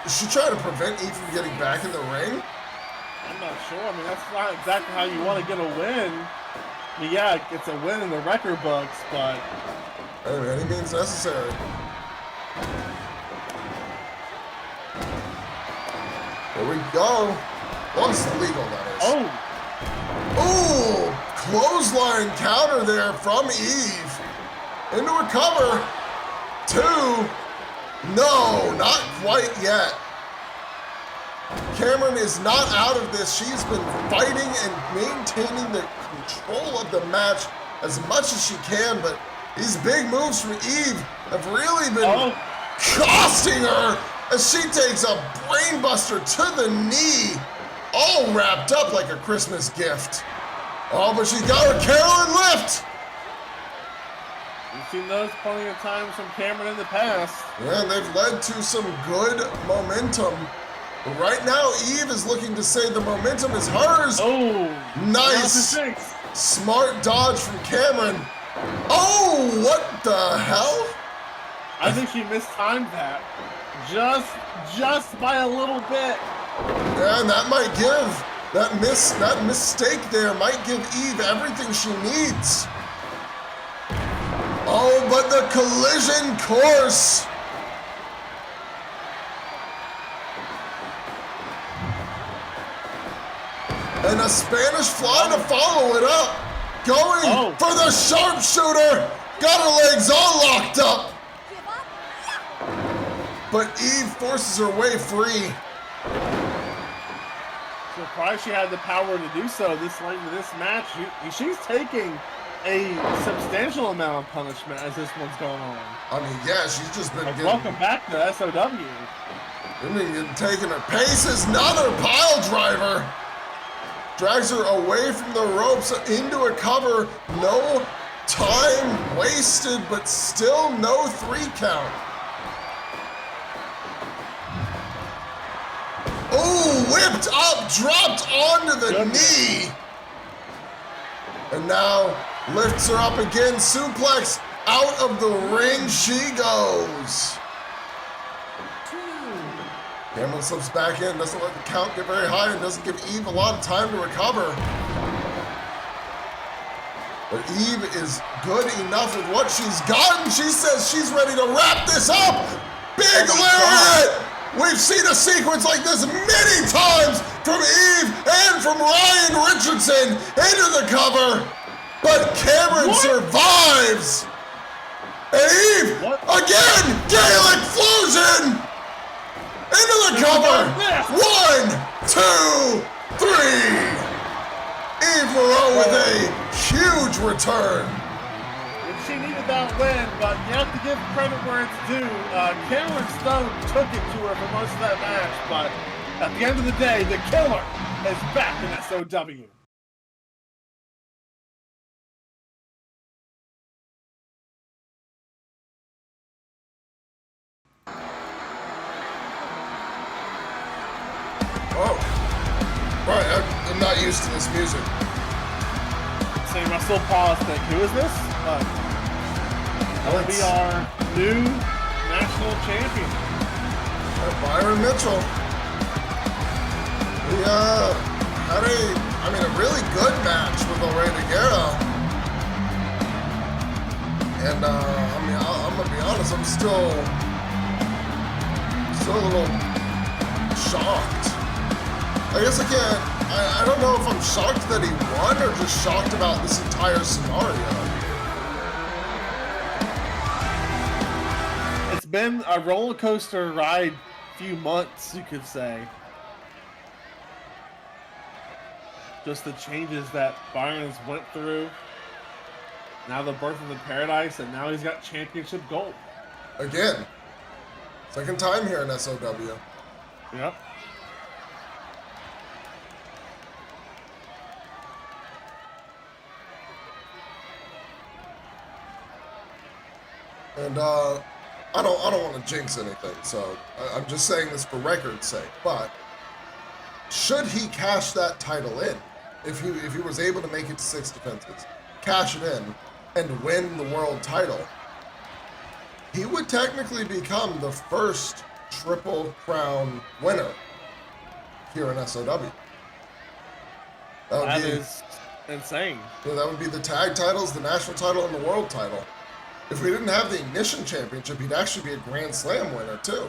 Is she trying to prevent Eve from getting back in the ring? I'm not sure. I mean, that's not exactly how you want to get a win. I mean, yeah, it's a win in the record books, but... Any means necessary. There we go. Once legal, that is. Oh! Ooh! Clothesline counter there from Eve. Into a cover. 2. No, not quite yet. Cameron is not out of this. She's been fighting and maintaining the control of the match as much as she can, but these big moves from Eve have really been costing her as she takes a brainbuster to the knee, all wrapped up like a Christmas gift. Oh, but she's got her Carolyn lift. We've seen those plenty of times from Cameron in the past. Yeah, and they've led to some good momentum. But right now, Eve is looking to say the momentum is hers. Oh! Nice. Smart dodge from Cameron. Oh, what the hell? I think she mistimed that. Just by a little bit. Yeah, and that might give, that mistake there might give Eve everything she needs. Oh, but the collision course. And a Spanish fly to follow it up. Going for the sharpshooter. Got her legs all locked up. But Eve forces her way free. Surprised she had the power to do so this late in this match. She's taking a substantial amount of punishment as this one's going on. I mean, yeah, she's just been getting... Welcome back to SOW. I mean, taking her paces, another pile driver. Drags her away from the ropes into a cover. No time wasted, but still no 3 count. Oh, whipped up, dropped onto the knee. And now lifts her up again, suplex out of the ring she goes. Cameron slips back in, doesn't let the count get very high, and doesn't give Eve a lot of time to recover. But Eve is good enough with what she's gotten. She says she's ready to wrap this up. Big lariat! We've seen a sequence like this many times from Eve and from Ryan Richardson into the cover. But Cameron survives. And Eve, again, Gaelic Fusion! Into the cover! 1, 2, 3! Eve Moreau with a huge return. She needed that win, but you have to give credit where it's due. Cameron Stone took it to her for most of that match, but at the end of the day, the killer is back in SOW. Oh, right, I'm not used to this music. Same, I still pause, think, who is this? That would be our new national champion. Byron Mitchell. He had a really good match with Lorena Guerra. And I'm gonna be honest, I'm still a little shocked. I guess I don't know if I'm shocked that he won or just shocked about this entire scenario. It's been a roller coaster ride few months, you could say. Just the changes that Byron has went through. Now the birth of the paradise, and now he's got championship gold. Again. Second time here in SOW. Yep. And I don't want to jinx anything, so I'm just saying this for record's sake. But should he cash that title in, if he was able to make it to 6 defenses, cash it in, and win the world title, he would technically become the first Triple Crown winner here in SOW. That is insane. Yeah, that would be the tag titles, the national title, and the world title. If we didn't have the Ignition Championship, he'd actually be a Grand Slam winner, too.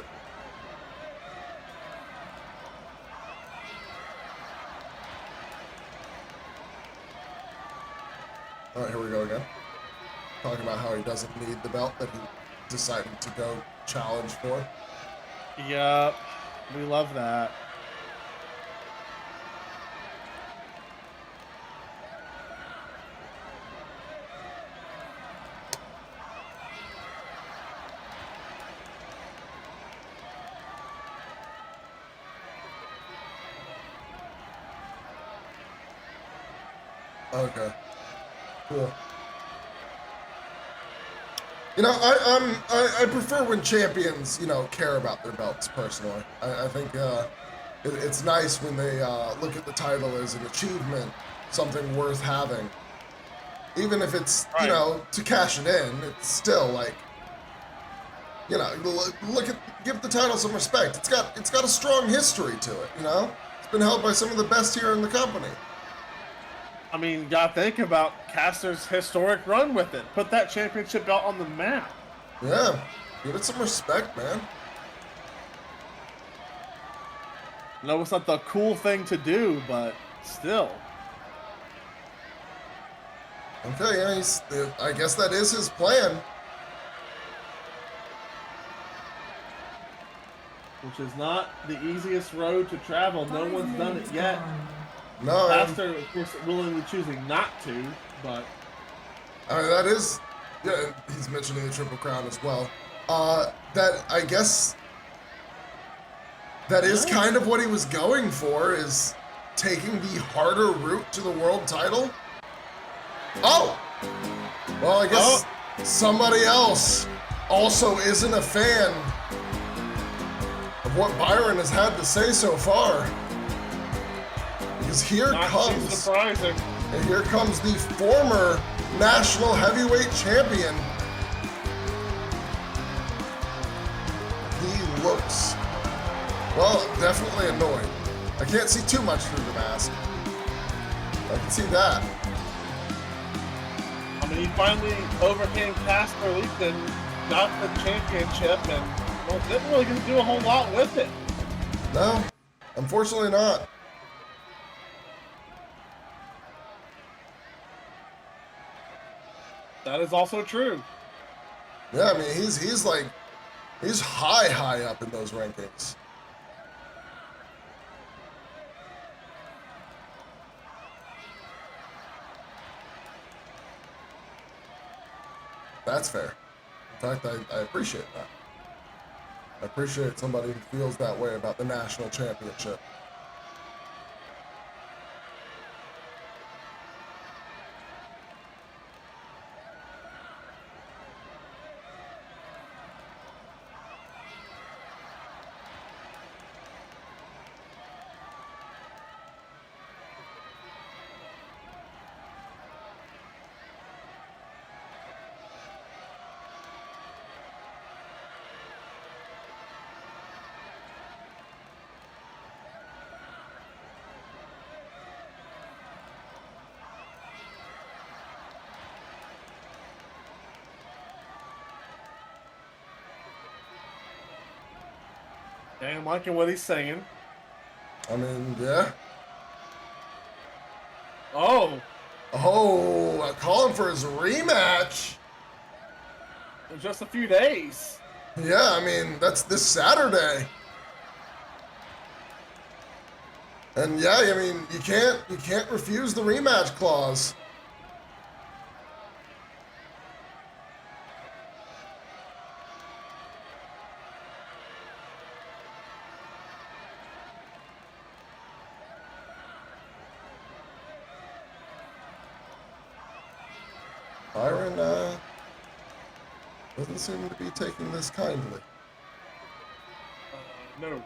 All right, here we go again. Talking about how he doesn't need the belt that he decided to go challenge for. Yep, we love that. Okay. Cool. You know, I prefer when champions, care about their belts personally. I think it's nice when they look at the title as an achievement, something worth having. Even if it's, right, to cash it in, it's still like, give the title some respect. It's got a strong history to it, It's been held by some of the best here in the company. I mean, you gotta think about Caster's historic run with it. Put that championship belt on the map. Yeah, give it some respect, man. No, it's not the cool thing to do, but still. Okay, yeah, I guess that is his plan. Which is not the easiest road to travel. No one's done it yet. No, Caster, of course, willingly choosing not to, but... I mean, that is... Yeah, he's mentioning the Triple Crown as well. That, I guess... That is kind of what he was going for, is taking the harder route to the world title. Oh! Well, I guess somebody else also isn't a fan of what Byron has had to say so far. Because here comes the former national heavyweight champion. He looks, well, definitely annoyed. I can't see too much through the mask. I can see that. I mean, he finally overcame Casper Leafton, got the championship, and well, didn't really get to do a whole lot with it. No, unfortunately not. That is also true. Yeah, I mean, he's high up in those rankings. That's fair. In fact, I appreciate that. I appreciate somebody who feels that way about the national championship. I'm liking what he's saying. I mean, yeah. Oh, Oh, calling for his rematch. in just a few days. Yeah, I mean, that's this Saturday. And yeah, I mean, you can't refuse the rematch clause. Byron doesn't seem to be taking this kindly. No.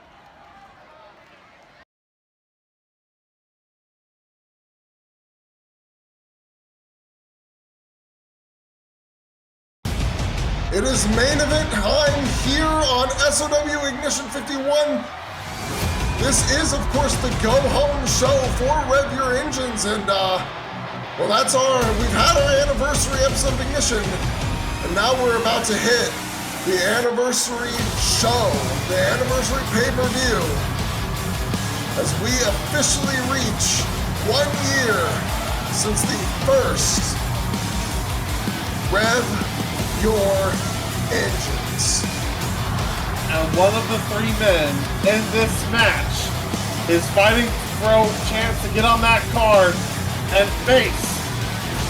It is main event time here on SOW Ignition 51. This is, of course, the go-home show for Rev Your Engines, and well, we've had our anniversary episode of Ignition, and now we're about to hit the anniversary show, the anniversary pay-per-view, as we officially reach 1 year since the first Rev Your Engines. And one of the three men in this match is fighting for a chance to get on that card and face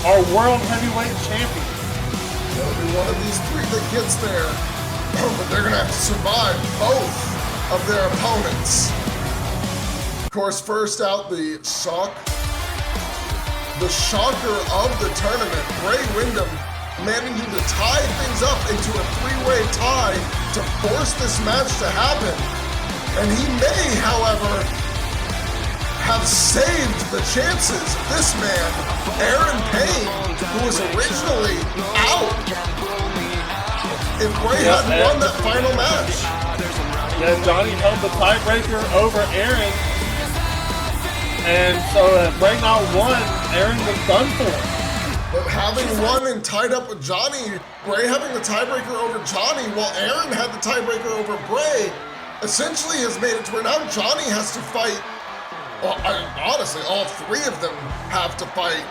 our World Heavyweight Champion. It'll be one of these three that gets there, but they're gonna have to survive both of their opponents. Of course, first out, the shocker of the tournament, Bray Windham, managing to tie things up into a three-way tie to force this match to happen. And he may, however, have saved the chances of this man, Erren Payne, who was originally out if Bray hadn't won that final match. Yeah, Johnny held the tiebreaker over Erren. And so if Bray not won, Erren was done for. But having won and tied up with Johnny, Bray having the tiebreaker over Johnny, while Erren had the tiebreaker over Bray, essentially has made it to where now Johnny has to fight. Well, honestly, all three of them have to fight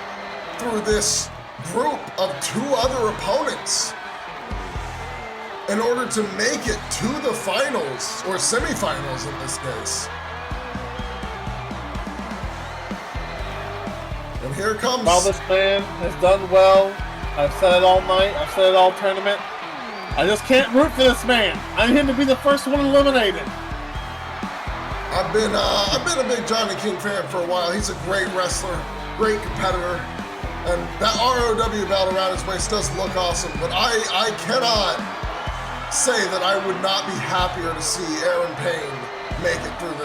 through this group of two other opponents in order to make it to the finals, or semifinals in this case. And here comes... While this man has done well, I've said it all night, I've said it all tournament, I just can't root for this man. I need him to be the first one eliminated. I've been a big Johnny King fan for a while. He's a great wrestler, great competitor, and that ROW belt around his waist does look awesome. But I cannot say that I would not be happier to see Erren Payne make it through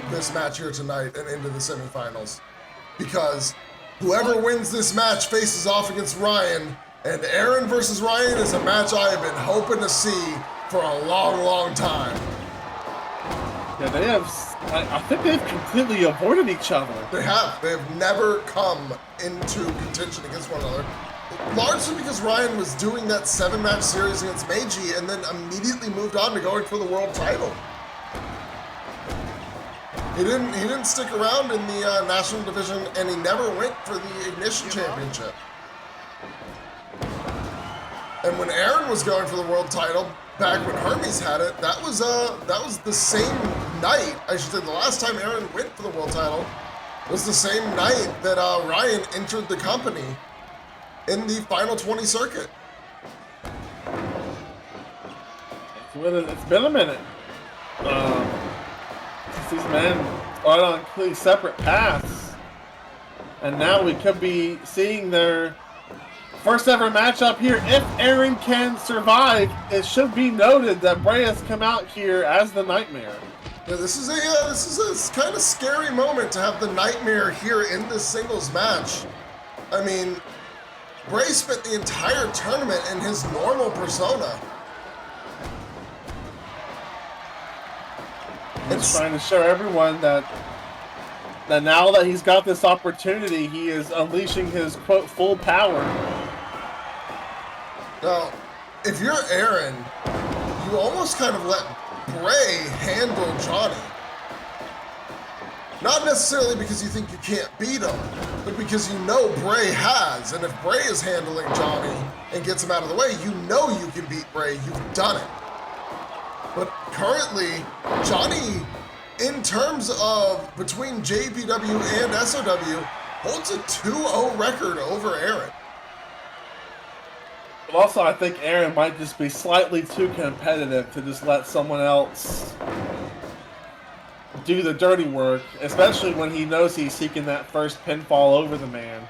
this match here tonight and into the semifinals, because whoever wins this match faces off against Ryan, and Erren versus Ryan is a match I have been hoping to see for a long, long time. Yeah, they have. I think they've completely avoided each other. They have. They have never come into contention against one another. Largely because Ryan was doing that 7-match series against M.E.A.T and then immediately moved on to going for the world title. He didn't stick around in the national division, and he never went for the Ignition Championship. And when Erren was going for the world title, back when Hermes had it, that was the same night. I should say the last time Erren went for the world title was the same night that Ryan entered the company in the final 20 circuit. It's been a minute since these men are on completely separate paths. And now we could be seeing their first ever matchup here. If Erren can survive, it should be noted that Bray has come out here as the Nightmare. Yeah, this is a kind of scary moment to have the Nightmare here in this singles match. I mean, Bray spent the entire tournament in his normal persona. He's trying to show everyone that now that he's got this opportunity, he is unleashing his, quote, full power. Now, if you're Erren, you almost kind of let Bray handle Johnny. Not necessarily because you think you can't beat him, but because you know Bray has. And if Bray is handling Johnny and gets him out of the way, you know you can beat Bray. You've done it. But currently, Johnny, in terms of between JPW and SOW, holds a 2-0 record over Erren. But also, I think Erren might just be slightly too competitive to just let someone else do the dirty work, especially when he knows he's seeking that first pinfall over the man.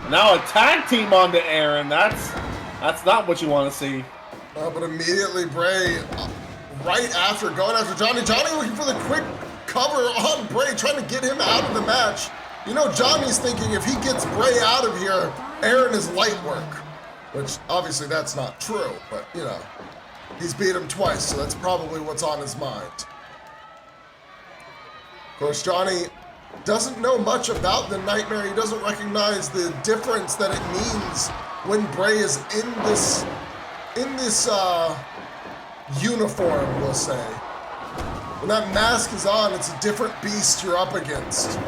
And now a tag team onto Erren. That's not what you want to see. But immediately Bray, right after going after Johnny looking for the quick cover on Bray, trying to get him out of the match. You know, Johnny's thinking if he gets Bray out of here, Erren is light work. Which, obviously, that's not true, but, you know, he's beat him twice, so that's probably what's on his mind. Of course, Johnny doesn't know much about the Nightmare. He doesn't recognize the difference that it means when Bray is in this uniform, we'll say. When that mask is on, it's a different beast you're up against.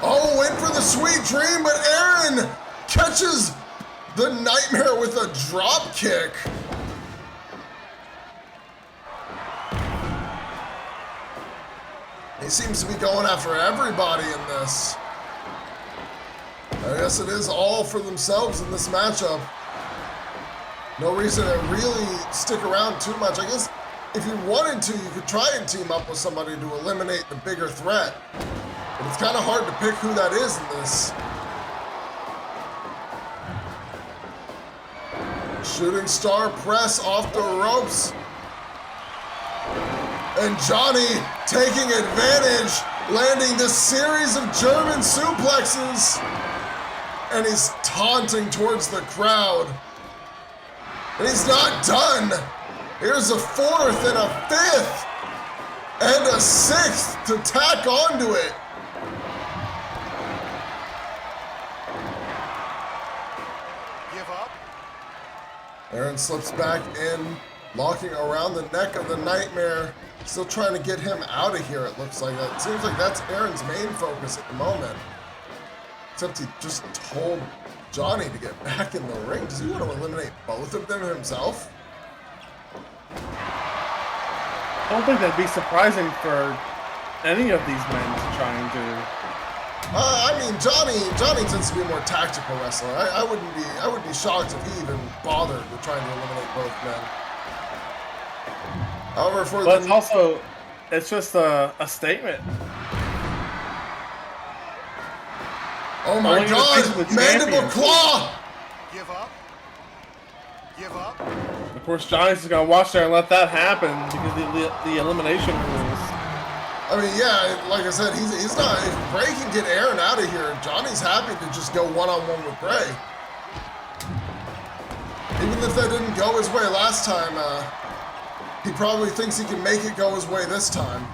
Oh, in for the sweet dream, but Erren catches the Nightmare with a drop kick. He seems to be going after everybody in this. I guess it is all for themselves in this matchup. No reason to really stick around too much. I guess if you wanted to, you could try and team up with somebody to eliminate the bigger threat. But it's kind of hard to pick who that is in this. Shooting star press off the ropes. And Johnny taking advantage, landing this series of German suplexes. And he's taunting towards the crowd. And he's not done. Here's a fourth and a fifth and a sixth to tack onto it. Give up. Erren slips back in, locking around the neck of the Nightmare. Still trying to get him out of here, it looks like. It seems like that's Erren's main focus at the moment. Except he just told Johnny to get back in the ring. Does he want to eliminate both of them himself? I don't think that'd be surprising for any of these men to try and do. I mean, Johnny tends to be a more tactical wrestler. I would be shocked if he even bothered with trying to eliminate both men. However, but also, it's just a statement. Oh my God! Mandible claw! Give up. Give up. Of course, Johnny's just gonna watch there and let that happen because the elimination rules. I mean, yeah, like I said, he's not. If Bray can get Erren out of here, Johnny's happy to just go one-on-one with Bray. Even if that didn't go his way last time, he probably thinks he can make it go his way this time.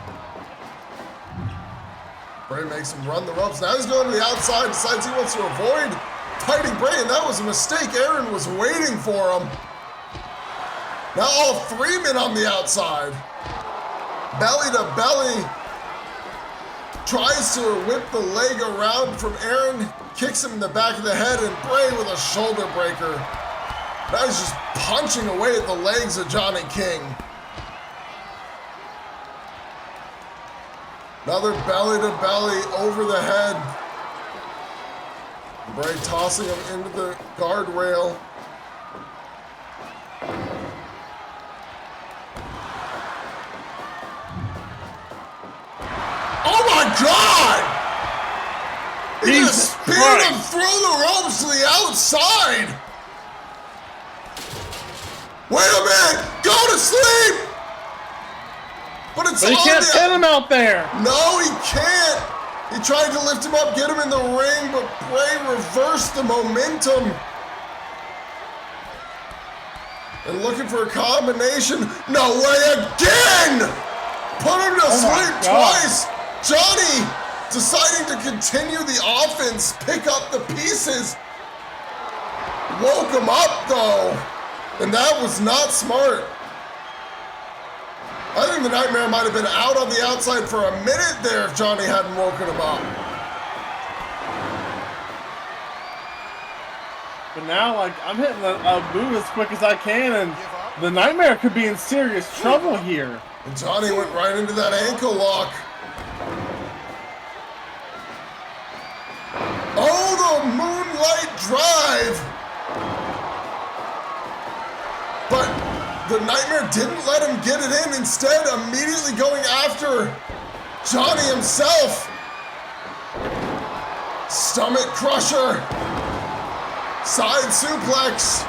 Bray makes him run the ropes. Now he's going to the outside, decides he wants to avoid fighting Bray, and that was a mistake. Erren was waiting for him. Now all three men on the outside. Belly to belly. Tries to whip the leg around from Erren. Kicks him in the back of the head, and Bray with a shoulder breaker. Now he's just punching away at the legs of Johnny King. Another belly to belly over the head. Bray tossing him into the guardrail. Oh my God! He just speared him through the ropes to the outside. Wait a minute! Go to sleep! But it's But he can't pin him out there. No, he can't. He tried to lift him up, get him in the ring, but Bray reversed the momentum. And looking for a combination. No way again! Put him to sleep twice. Johnny deciding to continue the offense, pick up the pieces. Woke him up though. And that was not smart. I think the Nightmare might have been out on the outside for a minute there if Johnny hadn't woken him up. But now, like, I'm hitting a boot as quick as I can, and the Nightmare could be in serious trouble here. And Johnny went right into that ankle lock. Oh, the Moonlight Drive! But the Nightmare didn't let him get it in, instead immediately going after Johnny himself. Stomach crusher. Side suplex.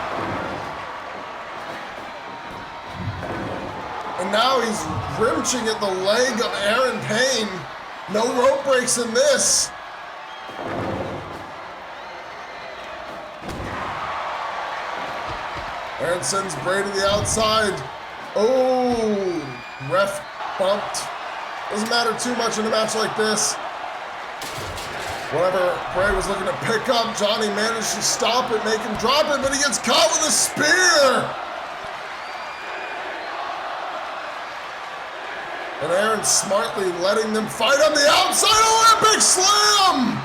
And now he's wrenching at the leg of Erren Payne. No rope breaks in this. Erren sends Bray to the outside. Oh, ref bumped. Doesn't matter too much in a match like this. Whatever Bray was looking to pick up, Johnny managed to stop it, make him drop it, but he gets caught with a spear. And Erren smartly letting them fight on the outside. Olympic slam!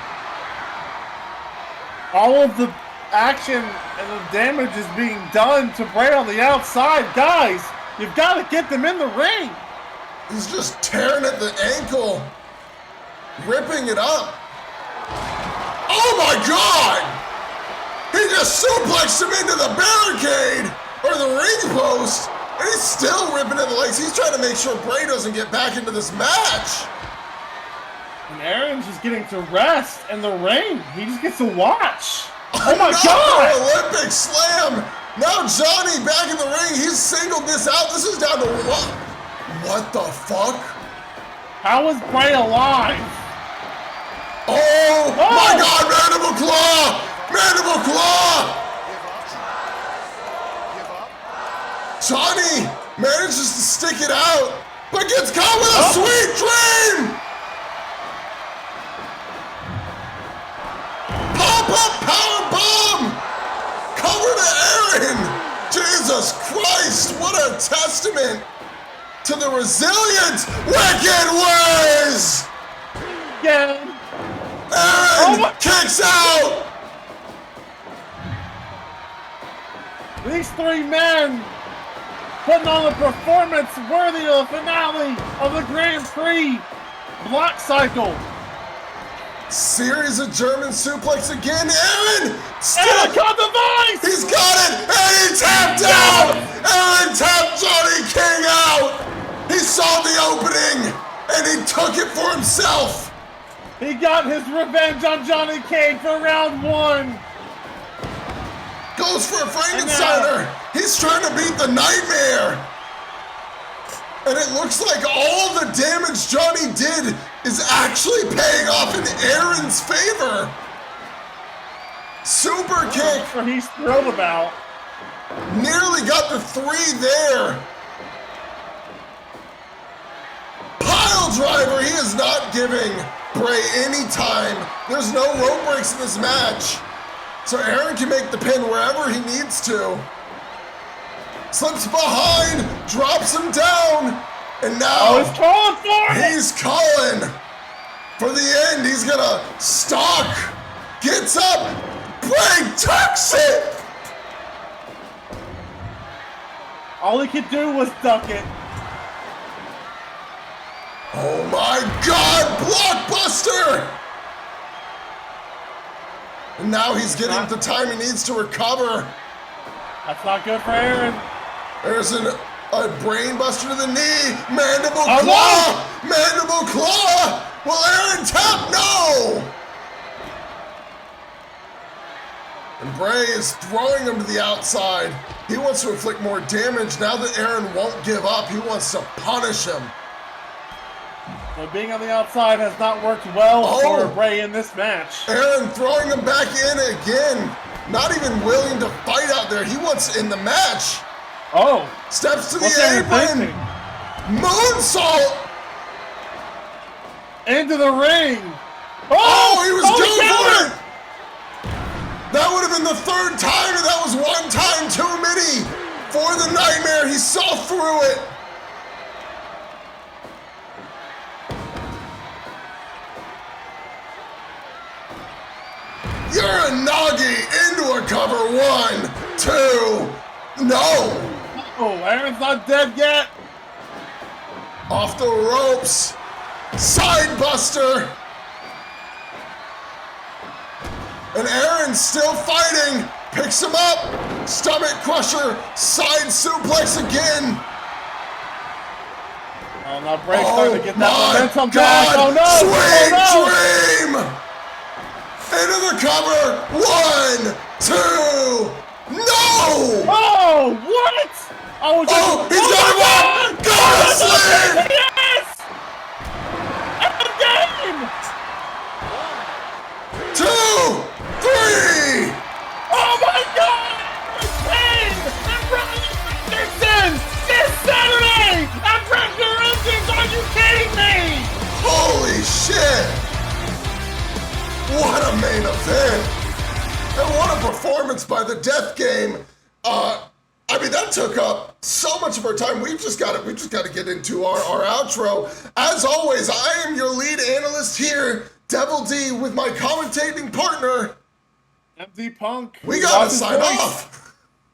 All of the action and the damage is being done to Bray on the outside. Guys, you've got to get them in the ring. He's just tearing at the ankle, ripping it up. Oh my God! He just suplexed him into the barricade, or the ring post, and he's still ripping at the legs. He's trying to make sure Bray doesn't get back into this match. And Erren's just getting to rest in the ring. He just gets to watch. Oh my God! Olympic slam! Now Johnny back in the ring. He's singled this out. This is down to what? What the fuck? How is Bray alive? Oh my God! Mandible claw! Mandible claw! Give up. Johnny manages to stick it out, but gets caught with a sweet dream! Pop-up power bomb! Cover to Erren! Jesus Christ, what a testament to the resilient Wicked Ways! Yeah. Erren kicks out! These three men putting on a performance worthy of the finale of the Grand Prix block cycle. Series of German suplex again. Erren still. Erren caught the vice! He's got it! And he tapped out! Erren tapped Johnny King out! He saw the opening and he took it for himself! He got his revenge on Johnny King for round one. Goes for a Frankensteiner! He's trying to beat the Nightmare! And it looks like all the damage Johnny did is actually paying off in Erren's favor! Super kick! That's what he's thrilled about. Nearly got the 3 there! Pile driver! He is not giving Bray any time. There's no rope breaks in this match. So Erren can make the pin wherever he needs to. Slips behind, drops him down, and now he's calling for it! He's calling for the end. He's gonna stalk, gets up, Bray tucks it! All he could do was duck it. Oh my God, blockbuster! And now he's getting the time he needs to recover. That's not good for Erren. There's a brain buster to the knee. Mandible claw! No! Mandible claw! Will Erren tap? No! And Bray is throwing him to the outside. He wants to inflict more damage. Now that Erren won't give up, he wants to punish him. So being on the outside has not worked well for Bray in this match. Erren throwing him back in again. Not even willing to fight out there. He wants in the match. Oh. Steps to the What's Erren apron. thinking? Moonsault. Into the ring. Oh, he was going counter! for it. That would have been the third time, and that was one time too many for the Nightmare. He saw through it. Uranagi into a cover. 1, 2, no. Oh, Erren's not dead yet. Off the ropes. Side buster. And Erren's still fighting. Picks him up. Stomach crusher. Side suplex again. Oh, now Bray's starting to get that momentum God. back. Oh no! Sweet Oh, no! dream. Into the cover. 1, 2. No! Oh, what? Oh, He's got him up! Go to sleep! Yes! Again! 2, 3! Oh my God! Payne and Ryan Richardson this Saturday at Rev Your Engines! Are you kidding me? Holy shit! What a main event! And what a performance by the Death Game! I mean, that took up so much of our time. We've just got to get into our outro. As always, I am your lead analyst here, Devil D, with my commentating partner. MD Punk. We gotta sign off.